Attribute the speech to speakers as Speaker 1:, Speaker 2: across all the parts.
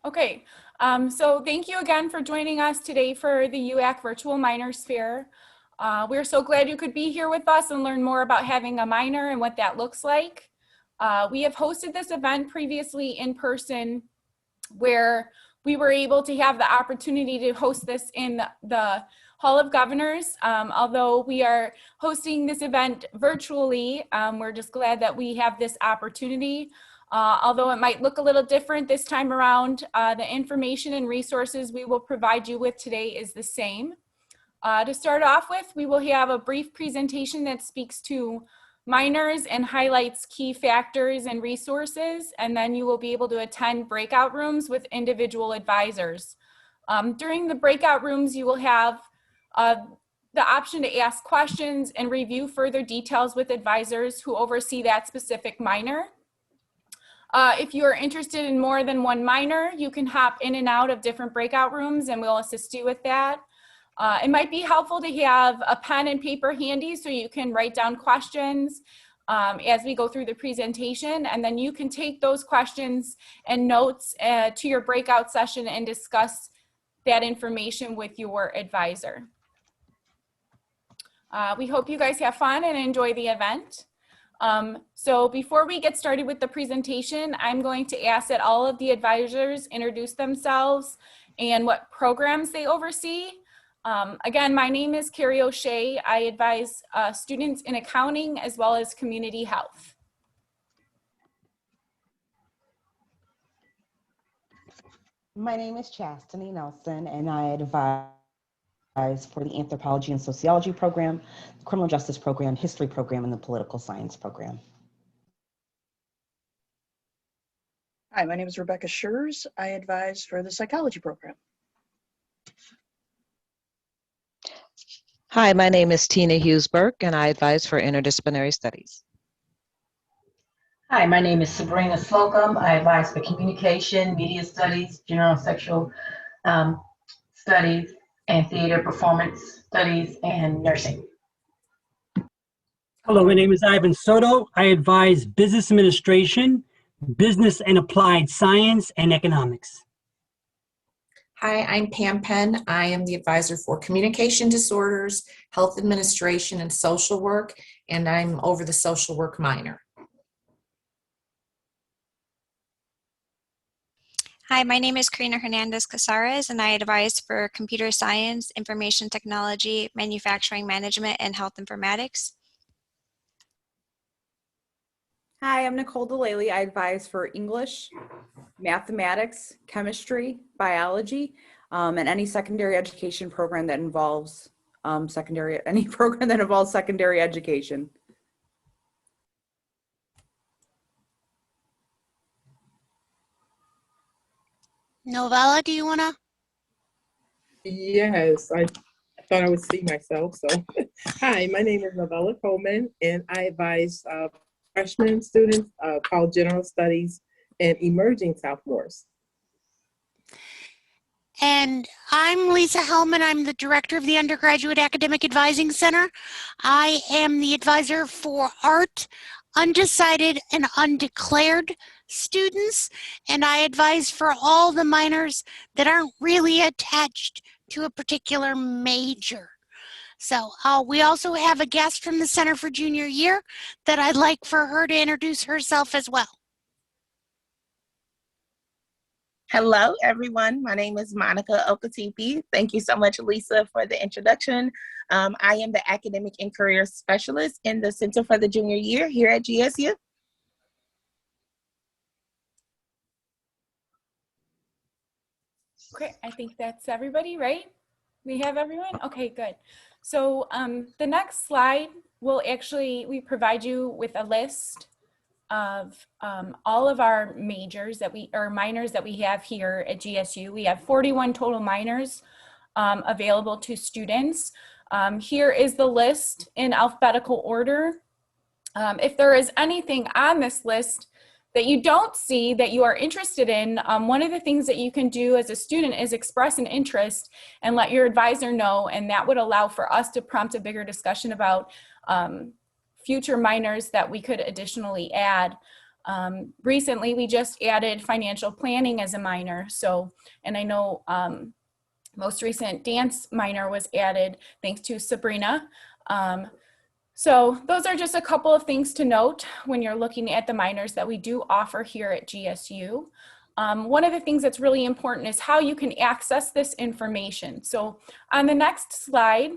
Speaker 1: Okay, so thank you again for joining us today for the UAC Virtual Minors Fair. We're so glad you could be here with us and learn more about having a minor and what that looks like. We have hosted this event previously in person where we were able to have the opportunity to host this in the Hall of Governors. Although we are hosting this event virtually, we're just glad that we have this opportunity. Although it might look a little different this time around, the information and resources we will provide you with today is the same. To start off with, we will have a brief presentation that speaks to minors and highlights key factors and resources, and then you will be able to attend breakout rooms with individual advisors. During the breakout rooms, you will have the option to ask questions and review further details with advisors who oversee that specific minor. If you are interested in more than one minor, you can hop in and out of different breakout rooms and we'll assist you with that. It might be helpful to have a pen and paper handy so you can write down questions as we go through the presentation, and then you can take those questions and notes to your breakout session and discuss that information with your advisor. We hope you guys have fun and enjoy the event. So before we get started with the presentation, I'm going to ask that all of the advisors introduce themselves and what programs they oversee. Again, my name is Carrie O'Shea. I advise students in accounting as well as community health.
Speaker 2: My name is Chastity Nelson, and I advise for the Anthropology and Sociology program, the Criminal Justice program, History program, and the Political Science program.
Speaker 3: Hi, my name is Rebecca Schurz. I advise for the Psychology program.
Speaker 4: Hi, my name is Tina Hughes-Burke, and I advise for Interdisciplinary Studies.
Speaker 5: Hi, my name is Sabrina Slocum. I advise for Communication, Media Studies, General Sexual Studies, and Theater Performance Studies, and Nursing.
Speaker 6: Hello, my name is Ivan Soto. I advise Business Administration, Business and Applied Science, and Economics.
Speaker 7: Hi, I'm Pam Penn. I am the advisor for Communication Disorders, Health Administration, and Social Work, and I'm over the Social Work minor.
Speaker 8: Hi, my name is Karina Hernandez Casares, and I advise for Computer Science, Information Technology, Manufacturing Management, and Health Informatics.
Speaker 9: Hi, I'm Nicole Delaley. I advise for English, Mathematics, Chemistry, Biology, and any secondary education program that involves any program that involves secondary education.
Speaker 10: Novella, do you wanna?
Speaker 11: Yes, I thought I would see myself. So, hi, my name is Novella Coleman, and I advise freshman students called General Studies and emerging sophomores.
Speaker 10: And I'm Lisa Hellman. I'm the director of the Undergraduate Academic Advising Center. I am the advisor for art, undecided and undeclared students, and I advise for all the minors that aren't really attached to a particular major. So we also have a guest from the Center for Junior Year that I'd like for her to introduce herself as well.
Speaker 12: Hello, everyone. My name is Monica Okatipi. Thank you so much, Lisa, for the introduction. I am the Academic and Career Specialist in the Center for the Junior Year here at GSU.
Speaker 1: Okay, I think that's everybody, right? We have everyone? Okay, good. So the next slide will we provide you with a list of all of our majors minors that we have here at GSU. We have 41 total minors available to students. Here is the list in alphabetical order. If there is anything on this list that you don't see that you are interested in, one of the things that you can do as a student is express an interest and let your advisor know, and that would allow for us to prompt a bigger discussion about future minors that we could additionally add. Recently, we just added financial planning as a minor. So, and I know most recent dance minor was added thanks to Sabrina. So those are just a couple of things to note when you're looking at the minors that we do offer here at GSU. One of the things that's really important is how you can access this information. So on the next slide,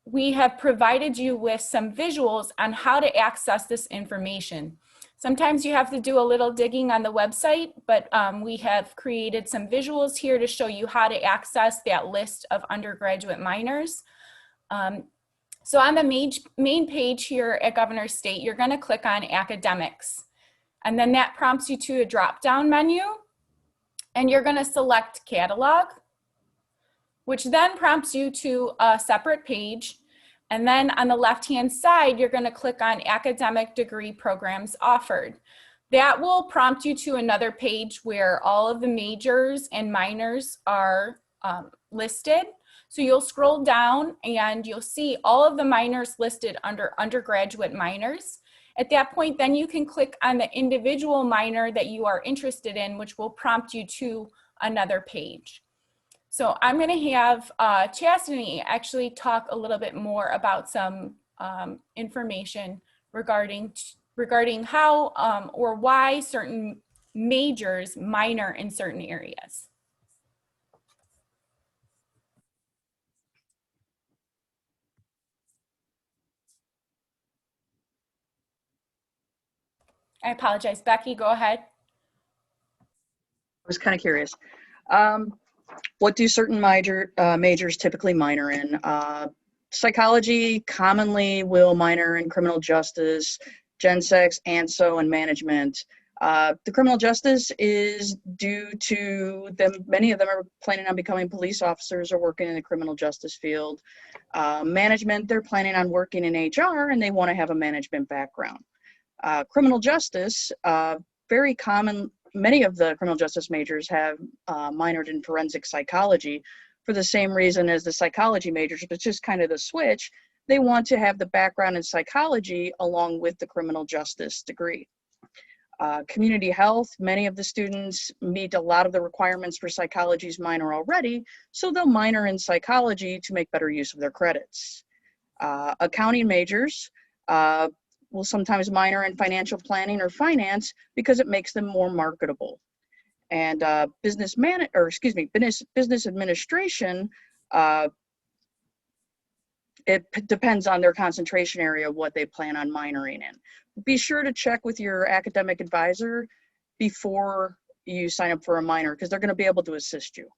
Speaker 1: we have provided you with some visuals on how to access this information. Sometimes you have to do a little digging on the website, but we have created some visuals here to show you how to access that list of undergraduate minors. So on the main page here at Governor State, you're going to click on academics. And then that prompts you to a drop-down menu. And you're going to select catalog, which then prompts you to a separate page. And then on the left-hand side, you're going to click on academic degree programs offered. That will prompt you to another page where all of the majors and minors are listed. So you'll scroll down and you'll see all of the minors listed under undergraduate minors. At that point, then you can click on the individual minor that you are interested in, which will prompt you to another page. So I'm going to have Chastity actually talk a little bit more about some information regarding how or why certain majors minor in certain areas. I apologize. Becky, go ahead.
Speaker 3: I was kind of curious. What do certain majors typically minor in? Psychology commonly will minor in criminal justice, gen sex, ANSO, and management. The criminal justice is due to them. Many of them are planning on becoming police officers or working in the criminal justice field. Management, they're planning on working in HR and they want to have a management background. Criminal justice, very common. Many of the criminal justice majors have minored in forensic psychology for the same reason as the psychology majors, but it's just kind of the switch. They want to have the background in psychology along with the criminal justice degree. Community health, many of the students meet a lot of the requirements for psychology's minor already, so they'll minor in psychology to make better use of their credits. Accounting majors will sometimes minor in financial planning or finance because it makes them more marketable. And business administration, it depends on their concentration area of what they plan on minoring in. Be sure to check with your academic advisor before you sign up for a minor because they're going to be able to assist you.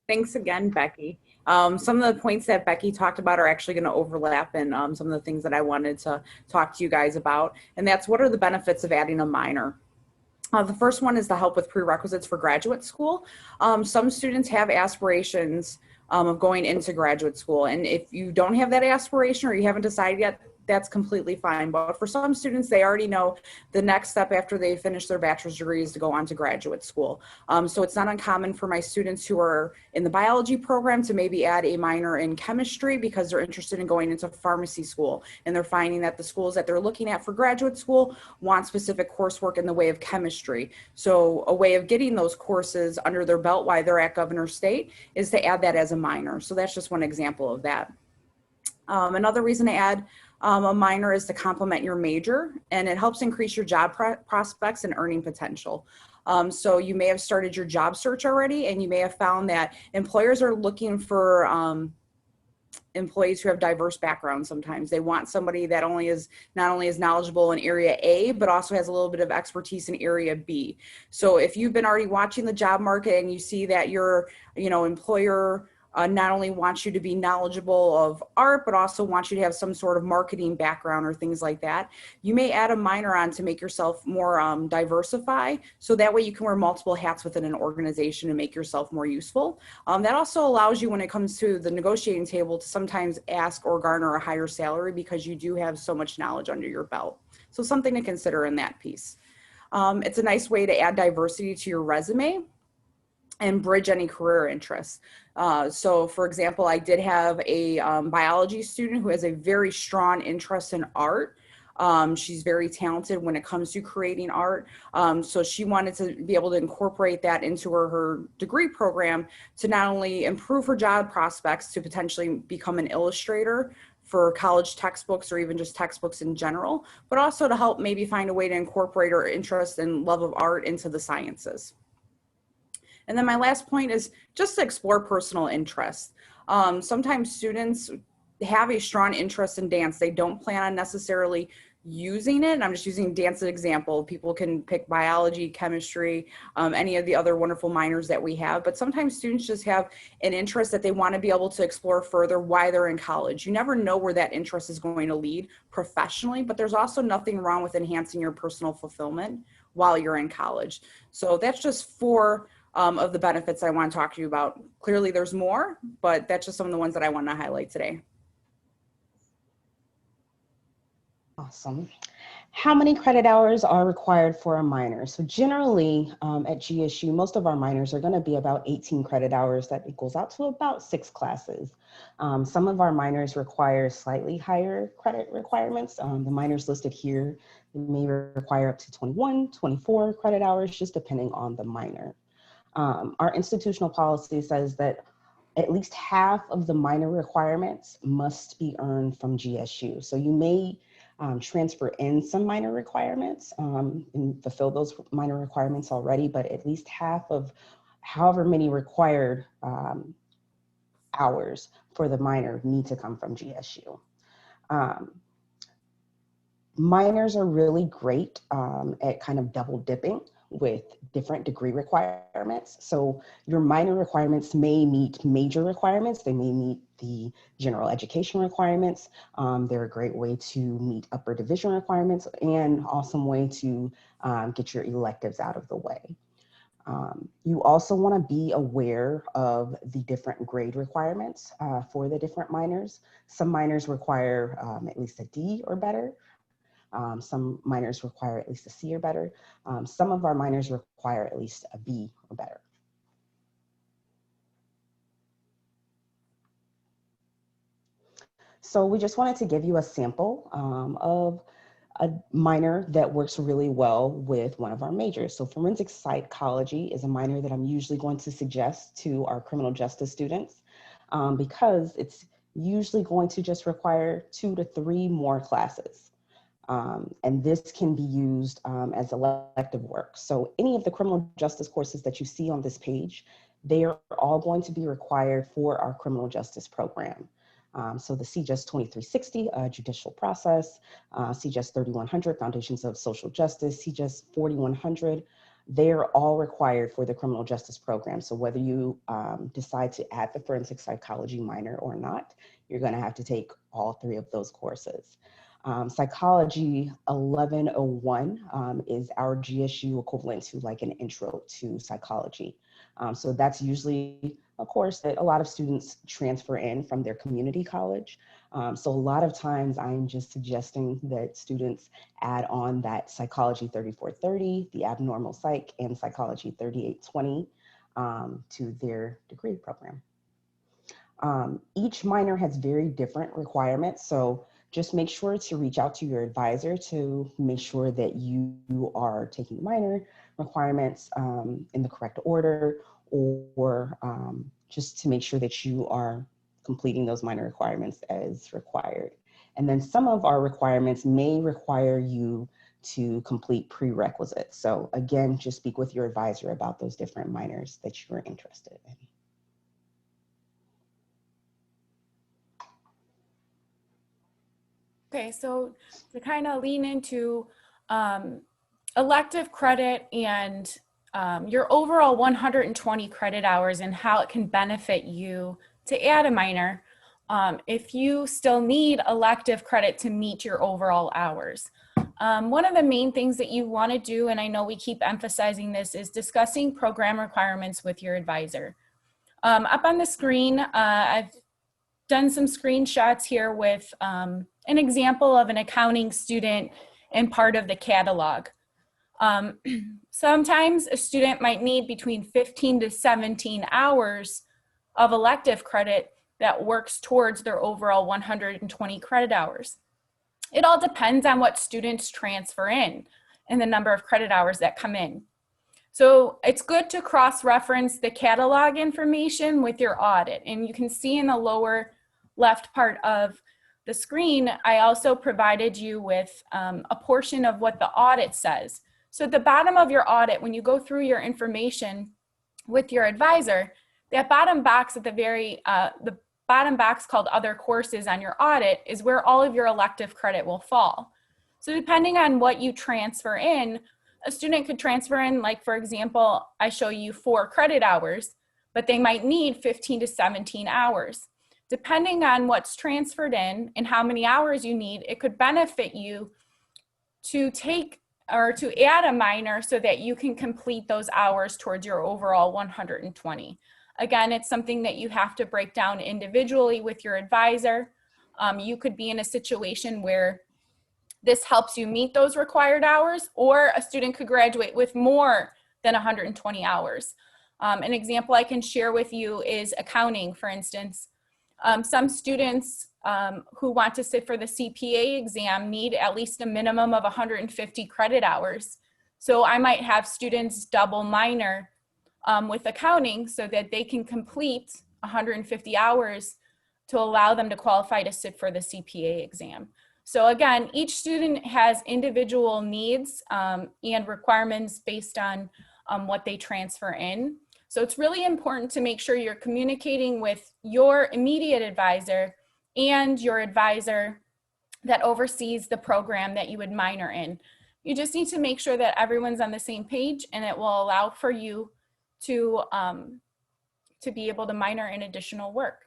Speaker 9: Thanks again, Becky. Some of the points that Becky talked about are actually going to overlap in some of the things that I wanted to talk to you guys about. And that's what are the benefits of adding a minor? The first one is to help with prerequisites for graduate school. Some students have aspirations of going into graduate school. And if you don't have that aspiration or you haven't decided yet, that's completely fine. But for some students, they already know the next step after they finish their bachelor's degree is to go on to graduate school. So it's not uncommon for my students who are in the biology program to maybe add a minor in chemistry because they're interested in going into pharmacy school. And they're finding that the schools that they're looking at for graduate school want specific coursework in the way of chemistry. So a way of getting those courses under their belt while they're at Governor State is to add that as a minor. So that's just one example of that. Another reason to add a minor is to complement your major, and it helps increase your job prospects and earning potential. So you may have started your job search already, and you may have found that employers are looking for employees who have diverse backgrounds. Sometimes they want somebody that not only is knowledgeable in area A, but also has a little bit of expertise in area B. So if you've been already watching the job market and you see that your employer not only wants you to be knowledgeable of art, but also wants you to have some sort of marketing background or things like that, you may add a minor on to make yourself more diversify. So that way you can wear multiple hats within an organization and make yourself more useful. That also allows you, when it comes to the negotiating table, to sometimes ask or garner a higher salary because you do have so much knowledge under your belt. So something to consider in that piece. It's a nice way to add diversity to your resume and bridge any career interests. So for example, I did have a biology student who has a very strong interest in art. She's very talented when it comes to creating art. So she wanted to be able to incorporate that into her degree program to not only improve her job prospects to potentially become an illustrator for college textbooks or even just textbooks in general, but also to help maybe find a way to incorporate her interest and love of art into the sciences. And then my last point is just to explore personal interests. Sometimes students have a strong interest in dance. They don't plan on necessarily using it. I'm just using dance as an example. People can pick biology, chemistry, any of the other wonderful minors that we have. But sometimes students just have an interest that they want to be able to explore further while they're in college. You never know where that interest is going to lead professionally, but there's also nothing wrong with enhancing your personal fulfillment while you're in college. So that's just four of the benefits I want to talk to you about. Clearly there's more, but that's just some of the ones that I want to highlight today.
Speaker 2: Awesome. How many credit hours are required for a minor? So generally at GSU, most of our minors are going to be about 18 credit hours. That equals out to about 6 classes. Some of our minors require slightly higher credit requirements. The minors listed here may require up to 21, 24 credit hours, just depending on the minor. Our institutional policy says that at least half of the minor requirements must be earned from GSU. So you may transfer in some minor requirements and fulfill those minor requirements already, but at least half of however many required hours for the minor need to come from GSU. Minors are really great at kind of double dipping with different degree requirements. So your minor requirements may meet major requirements. They may meet the general education requirements. They're a great way to meet upper division requirements and awesome way to get your electives out of the way. You also want to be aware of the different grade requirements for the different minors. Some minors require at least a D or better. Some minors require at least a C or better. Some of our minors require at least a B or better. So we just wanted to give you a sample of a minor that works really well with one of our majors. So forensic psychology is a minor that I'm usually going to suggest to our criminal justice students because it's usually going to just require 2 to 3 more classes. And this can be used as elective work. So any of the criminal justice courses that you see on this page, they are all going to be required for our criminal justice program. So the CJUST 2360, Judicial Process, CJUST 3100, Foundations of Social Justice, CJUST 4100, they're all required for the criminal justice program. So whether you decide to add the forensic psychology minor or not, you're going to have to take all 3 of those courses. Psychology 1101 is our GSU equivalent to like an intro to psychology. So that's usually a course that a lot of students transfer in from their community college. So a lot of times I'm just suggesting that students add on that psychology 3430, the abnormal psych, and psychology 3820 to their degree program. Each minor has very different requirements. So just make sure to reach out to your advisor to make sure that you are taking the minor requirements in the correct order, or just to make sure that you are completing those minor requirements as required. And then some of our requirements may require you to complete prerequisites. So again, just speak with your advisor about those different minors that you are interested in.
Speaker 1: Okay, so to kind of lean into elective credit and your overall 120 credit hours and how it can benefit you to add a minor if you still need elective credit to meet your overall hours. One of the main things that you want to do, and I know we keep emphasizing this, is discussing program requirements with your advisor. Up on the screen, I've done some screenshots here with an example of an accounting student and part of the catalog. Sometimes a student might need between 15 to 17 hours of elective credit that works towards their overall 120 credit hours. It all depends on what students transfer in and the number of credit hours that come in. So it's good to cross-reference the catalog information with your audit. And you can see in the lower left part of the screen, I also provided you with a portion of what the audit says. So at the bottom of your audit, when you go through your information with your advisor, that bottom box at the bottom box called Other Courses on your audit is where all of your elective credit will fall. So depending on what you transfer in, a student could transfer in, like for example, I show you 4 credit hours, but they might need 15 to 17 hours. Depending on what's transferred in and how many hours you need, it could benefit you to take or to add a minor so that you can complete those hours towards your overall 120. Again, it's something that you have to break down individually with your advisor. You could be in a situation where this helps you meet those required hours, or a student could graduate with more than 120 hours. An example I can share with you is accounting, for instance. Some students who want to sit for the CPA exam need at least a minimum of 150 credit hours. So I might have students double minor with accounting so that they can complete 150 hours to allow them to qualify to sit for the CPA exam. So again, each student has individual needs and requirements based on what they transfer in. So it's really important to make sure you're communicating with your immediate advisor and your advisor that oversees the program that you would minor in. You just need to make sure that everyone's on the same page, and it will allow for you to be able to minor in additional work.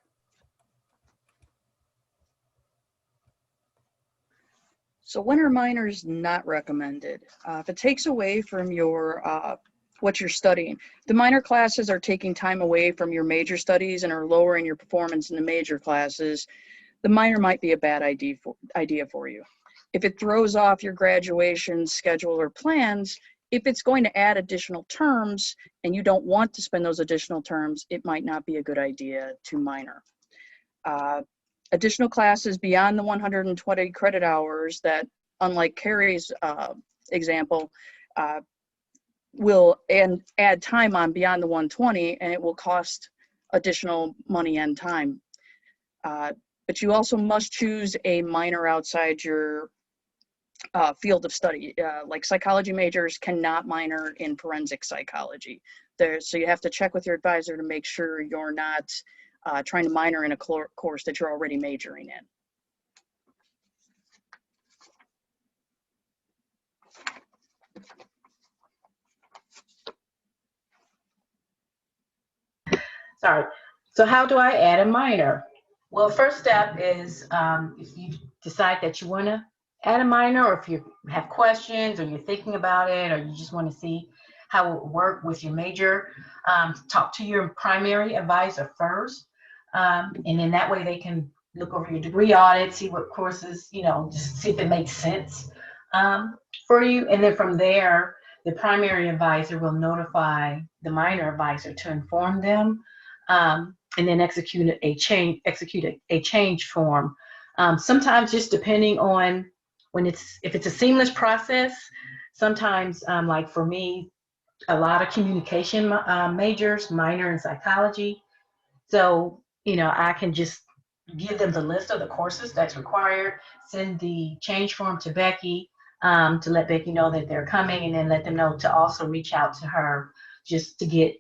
Speaker 3: So when are minors not recommended? If it takes away from your what you're studying, the minor classes are taking time away from your major studies and are lowering your performance in the major classes, the minor might be a bad idea for you. If it throws off your graduation schedule or plans, if it's going to add additional terms and you don't want to spend those additional terms, it might not be a good idea to minor. Additional classes beyond the 120 credit hours that, unlike Carrie's example, will add time on beyond the 120, and it will cost additional money and time. But you also must choose a minor outside your field of study. Like psychology majors cannot minor in forensic psychology. So you have to check with your advisor to make sure you're not trying to minor in a course that you're already majoring in.
Speaker 5: Sorry. So how do I add a minor? Well, first step is if you decide that you want to add a minor, or if you have questions or you're thinking about it, or you just want to see how it will work with your major, talk to your primary advisor first. And then that way they can look over your degree audit, see what courses, just see if it makes sense for you. And then from there, the primary advisor will notify the minor advisor to inform them, and then execute a change form. Sometimes, just depending on if it's a seamless process, sometimes like for me, a lot of communication majors minor in psychology. So, I can just give them the list of the courses that's required, send the change form to Becky to let Becky know that they're coming, and then let them know to also reach out to her just to get,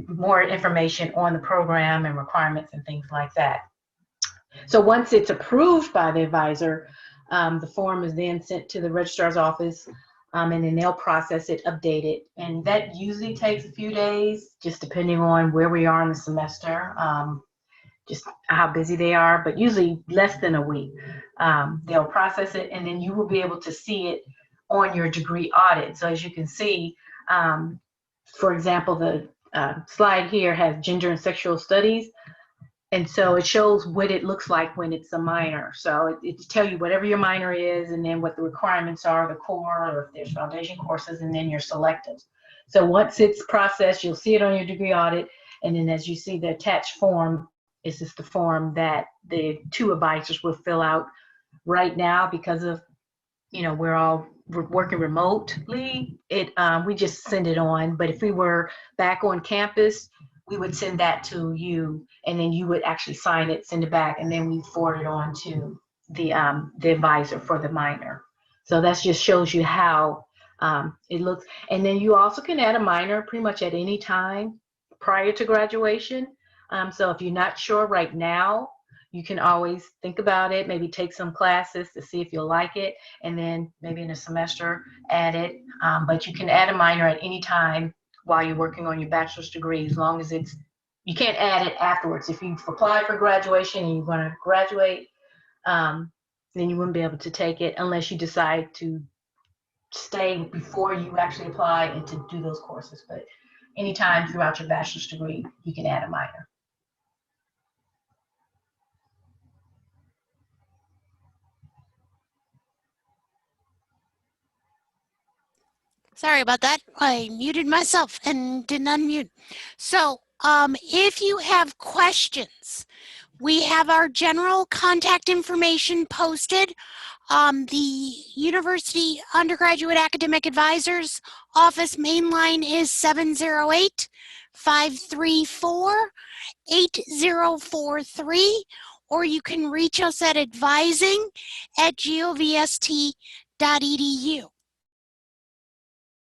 Speaker 5: more information on the program and requirements and things like that. So once it's approved by the advisor, the form is then sent to the registrar's office, and then they'll process it, update it. And that usually takes a few days, just depending on where we are in the semester, just how busy they are, but usually less than a week. They'll process it, and then you will be able to see it on your degree audit. So as you can see, for example, the slide here has gender and sexual studies. And so it shows what it looks like when it's a minor. So it tell you whatever your minor is, and then what the requirements are, the core, or if there's foundation courses, and then your selectives. So once it's processed, you'll see it on your degree audit. And then as you see the attached form, is just the form that the 2 advisors will fill out. Right now, because of, we're working remotely, we just send it on. But if we were back on campus, we would send that to you, and then you would actually sign it, send it back, and then we forward it on to the advisor for the minor. So that just shows you how it looks. And then you also can add a minor pretty much at any time prior to graduation. So if you're not sure right now, you can always think about it, maybe take some classes to see if you'll like it, and then maybe in a semester add it. But you can add a minor at any time while you're working on your bachelor's degree, as long as you can't add it afterwards. If you've applied for graduation and you're going to graduate, then you wouldn't be able to take it unless you decide to stay before you actually apply and to do those courses. But anytime throughout your bachelor's degree, you can add a minor.
Speaker 10: Sorry about that. I muted myself and didn't unmute. So if you have questions, we have our general contact information posted. The University Undergraduate Academic Advisors Office main line is 708-534-8043, or you can reach us at advising@govst.edu.